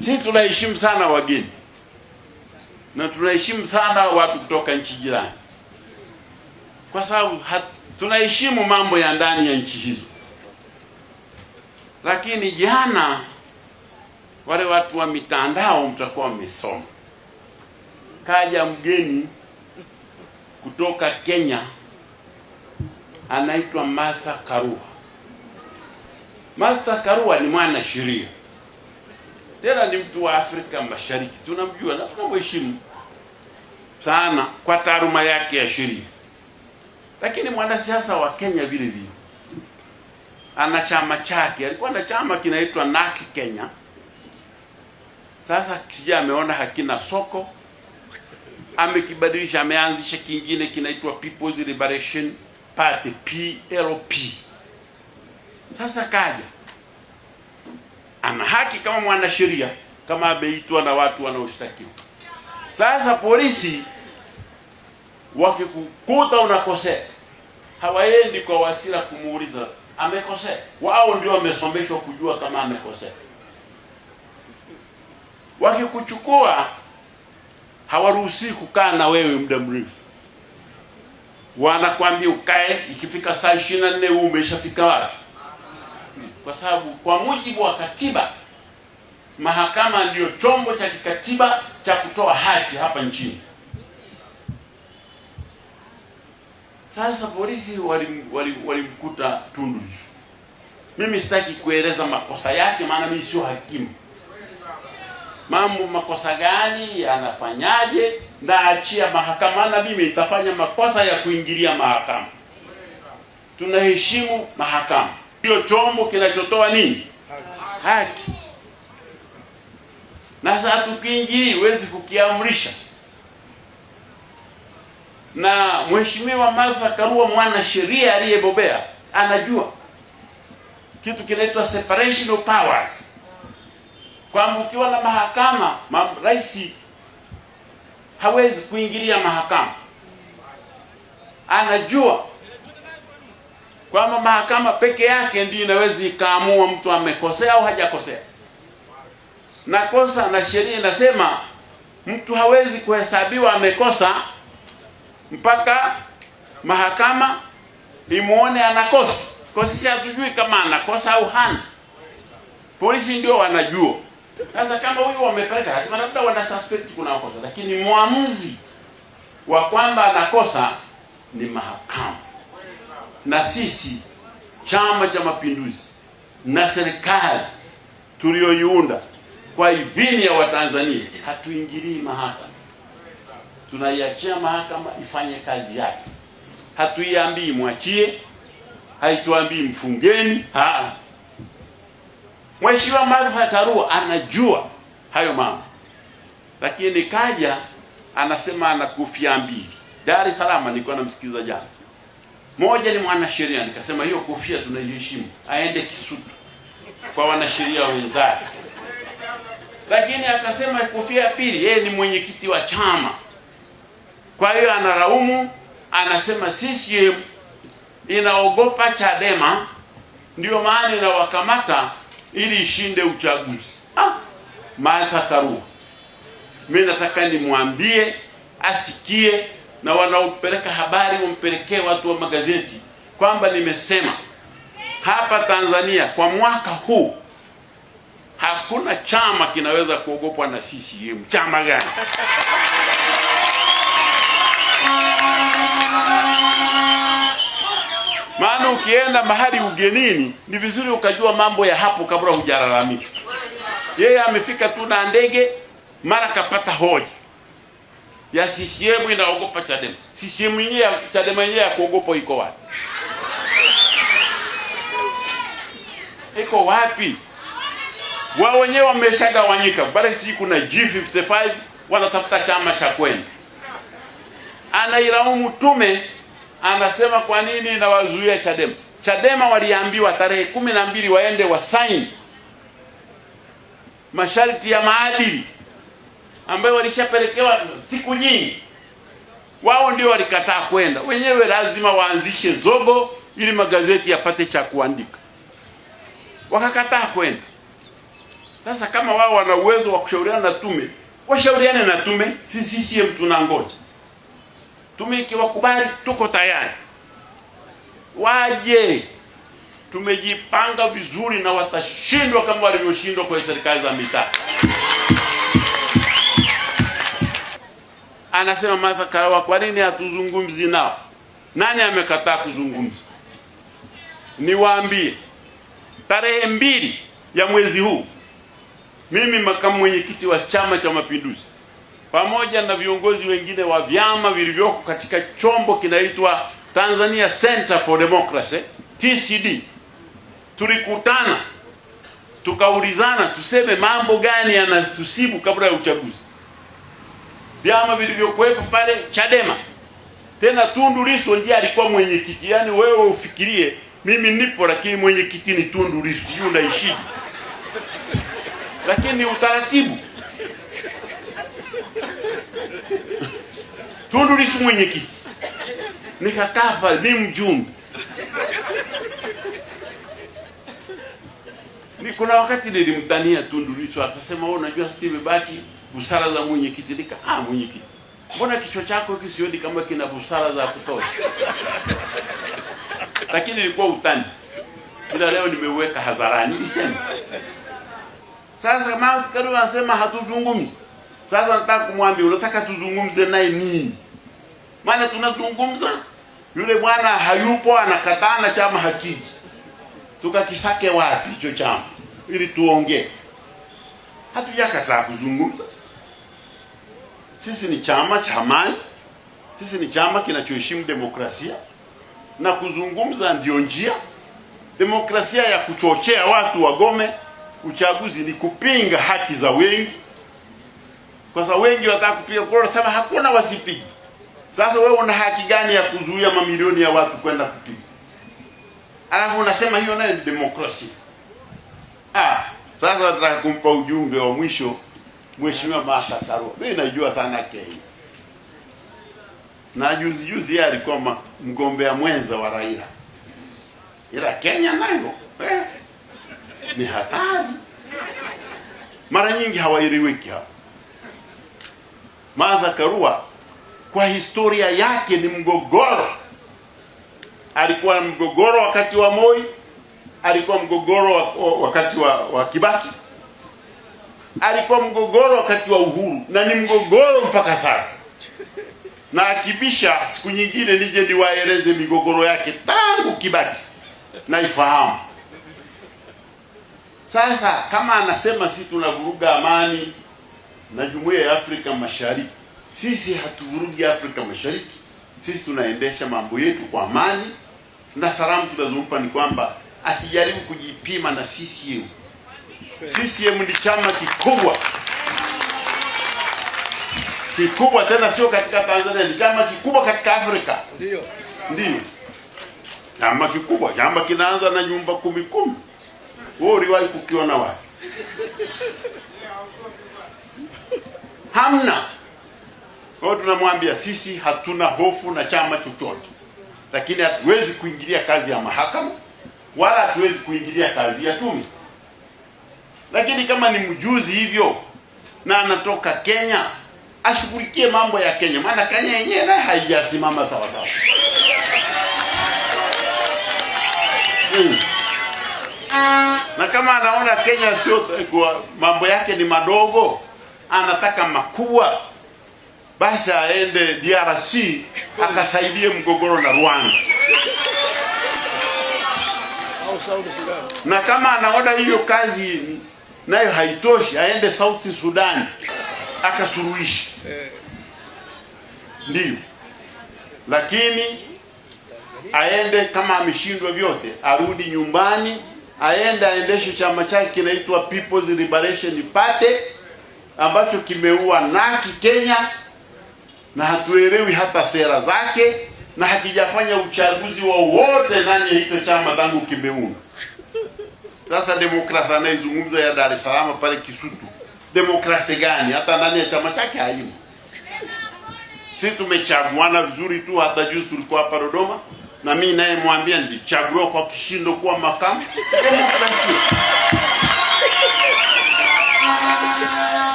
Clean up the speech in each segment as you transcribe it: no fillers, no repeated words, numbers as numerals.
Sisi tunaheshimu sana wageni na tunaheshimu sana watu kutoka nchi jirani, kwa sababu tunaheshimu mambo ya ndani ya nchi hizo. Lakini jana, wale watu wa mitandao mtakuwa mmesoma, kaja mgeni kutoka Kenya anaitwa Martha Karua. Martha Karua ni mwana sheria, tena ni mtu wa Afrika Mashariki, tunamjua na tunamheshimu sana kwa taaluma yake ya sheria. Lakini mwanasiasa wa Kenya vile vile, ana chama chake, alikuwa na chama kinaitwa NARC Kenya. Sasa kija ameona hakina soko, amekibadilisha, ameanzisha kingine kinaitwa People's Liberation Party, PLP. Sasa kaja, ana haki kama mwanasheria, kama ameitwa na watu wanaoshtakiwa. Sasa polisi wakikukuta unakosea, hawaendi kwa Wasira kumuuliza amekosea. Wao ndio wamesomeshwa kujua kama amekosea. Wakikuchukua hawaruhusi kukaa na wewe muda mrefu, wanakuambia ukae, ikifika saa 24 umeshafika wapi? Kwa sababu kwa mujibu wa katiba, mahakama ndio chombo cha kikatiba cha kutoa haki hapa nchini. Sasa polisi walimkuta Tundu. Mimi sitaki kueleza makosa yake, maana mimi sio hakimu. Mambo makosa gani anafanyaje, naachia mahakama, na mimi nitafanya makosa ya kuingilia mahakama. Tunaheshimu mahakama, ndio chombo kinachotoa nini? Haki. Na sasa tukiingia huwezi kukiamrisha. Na Mheshimiwa Martha Karua, mwana sheria aliyebobea, anajua kitu kinaitwa separation of powers, kwamba ukiwa na mahakama, rais hawezi kuingilia mahakama. Anajua kwamba mahakama peke yake ndiyo inaweza ikaamua mtu amekosea au hajakosea. Na kosa na sheria inasema mtu hawezi kuhesabiwa amekosa mpaka mahakama imuone anakosa. Kwa sisi hatujui kama anakosa au hana. Polisi ndio wanajua. Sasa kama huyu wamepeleka, lazima labda wana suspect kuna kosa, lakini muamuzi wa kwamba anakosa ni mahakama. Na sisi Chama cha Mapinduzi na serikali tulioiunda kwa idhini ya Watanzania hatuingilii mahakama. Tunaiachia mahakama ifanye kazi yake. Hatuiambii mwachie, haituambii mfungeni. Mheshimiwa Martha Karua anajua hayo mambo, lakini kaja anasema ana kofia mbili. Dar es Salaam nilikuwa namsikiliza jana. Moja ni mwanasheria, nikasema hiyo kofia tunaiheshimu, aende Kisutu kwa wanasheria wenzake. Lakini akasema kofia ya pili, yeye ni mwenyekiti wa chama. Kwa hiyo analaumu, anasema CCM inaogopa Chadema, ndio maana inawakamata ili ishinde uchaguzi. Martha Karua, mimi nataka nimwambie asikie, na wanaopeleka habari wampelekee watu wa magazeti kwamba nimesema hapa Tanzania kwa mwaka huu hakuna chama kinaweza kuogopwa na CCM. Chama gani? Maana ukienda mahali ugenini ni vizuri ukajua mambo ya hapo kabla hujalalamika. Yeye amefika tu na ndege, mara kapata hoja ya CCM inaogopa Chadema. CCM yenyewe, Chadema yenyewe ya kuogopa iko wapi? Iko wapi? Wao wenyewe wameshagawanyika. Bali si kuna G55 wanatafuta chama cha kwenda. Anailaumu tume, anasema kwa nini inawazuia Chadema. Chadema waliambiwa tarehe 12 waende wasaini masharti ya maadili ambayo walishapelekewa siku nyingi. Wao ndio walikataa kwenda. Wenyewe lazima waanzishe zogo ili magazeti yapate cha kuandika. Wakakataa kwenda. Sasa kama wao wana uwezo wa kushauriana na tume, washauriane na tume. Sisi CCM tunangoja tume ikiwakubali, tuko tayari waje. Tumejipanga vizuri na watashindwa kama walivyoshindwa kwa serikali za mitaa. Anasema Martha Karua, kwa nini hatuzungumzi nao? Nani amekataa kuzungumza? Niwaambie, tarehe 2 ya mwezi huu, mimi makamu mwenyekiti wa Chama cha Mapinduzi pamoja na viongozi wengine wa vyama vilivyoko katika chombo kinaitwa Tanzania Center for Democracy, TCD, tulikutana tukaulizana tuseme mambo gani yanatusibu kabla ya uchaguzi. Vyama vilivyokuwepo pale, Chadema, tena Tundu Lissu ndiye alikuwa mwenyekiti. Yaani wewe ufikirie mimi nipo lakini mwenyekiti ni Tundu Lissu, sio unaishi. Lakini utaratibu. Tundu Lissu mwenyekiti, nikakaa pale mimi mjumbe. Kuna wakati nilimtania Tundu Lissu, akasema wewe unajua sisi imebaki busara za mwenyekiti. Nika mwenyekiti, mbona kichwa chako hiki sioni kama kina busara za kutosha? Lakini ilikuwa utani, ila leo nimeuweka hadharani. Nilisema sasa Martha Karua anasema hatuzungumzi. Sasa nataka kumwambia, unataka tuzungumze naye nini? Maana tunazungumza, yule bwana hayupo, anakataa na chama hakiji. Tukakisake wapi hicho chama ili tuongee? Hatujakataa kuzungumza. Sisi ni chama cha amani, sisi ni chama kinachoheshimu demokrasia, na kuzungumza ndio njia. Demokrasia ya kuchochea watu wagome uchaguzi ni kupinga haki za wengi, kwa sababu wengi wataka kupiga kura, sema hakuna wasipige. Sasa wewe una haki gani ya kuzuia mamilioni ya watu kwenda kupiga? Alafu unasema hiyo nayo ni demokrasia. Sasa nataka kumpa ujumbe wa mwisho Mheshimiwa Martha Karua. Mimi najua sana Kenya. Na juzi yeye alikuwa mgombea mwenza wa Raila. Ila Kenya nayo ni hatari. Mara nyingi hawaeleweki hapa. Martha Karua kwa historia yake ni mgogoro. Alikuwa mgogoro wakati wa Moi, alikuwa mgogoro wakati wa Kibaki, alikuwa mgogoro wakati wa Uhuru, na ni mgogoro mpaka sasa. Na akibisha siku nyingine nije niwaeleze migogoro yake tangu Kibaki na ifahamu. Sasa kama anasema sisi tunavuruga amani na Jumuiya ya Afrika Mashariki, sisi hatuvurugi Afrika Mashariki. Sisi tunaendesha mambo yetu kwa amani, na salamu tunazompa ni kwamba asijaribu kujipima na CCM. CCM ni chama kikubwa. Kikubwa tena sio katika Tanzania, ni chama kikubwa katika Afrika. Ndio. Chama kikubwa, chama kinaanza na nyumba 10. Wewe uliwahi kukiona wapi? Hamna. Kwa tunamwambia sisi hatuna hofu na chama chochote. Lakini hatuwezi kuingilia kazi ya mahakama, wala hatuwezi kuingilia kazi ya tume. Lakini kama ni mjuzi hivyo na anatoka Kenya, ashughulikie mambo ya Kenya, maana Kenya yenyewe nayo haijasimama sawa sawa. Na kama anaona Kenya sio kwa mambo yake ni madogo, anataka makubwa, basi aende DRC akasaidie mgogoro na Rwanda. Na kama anaona hiyo kazi nayo haitoshi, aende South Sudan akasuluhisha. Ndio. Lakini aende, kama ameshindwa vyote, arudi nyumbani, aende aendeshe chama chake kinaitwa People's Liberation Party ambacho kimeua naki Kenya, na hatuelewi hata sera zake, na hakijafanya uchaguzi wowote ndani ya hicho chama tangu kimeundwa. Sasa demokrasia anayezungumza ya Dar es Salaam pale Kisutu, demokrasia gani? Hata ndani ya chama chake haimo. Sisi tumechaguana vizuri tu, hata juzi tulikuwa hapa Dodoma, na mimi naye mwambia nilichaguliwa kwa kishindo kuwa makamu. Demokrasia.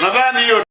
Nadhani hiyo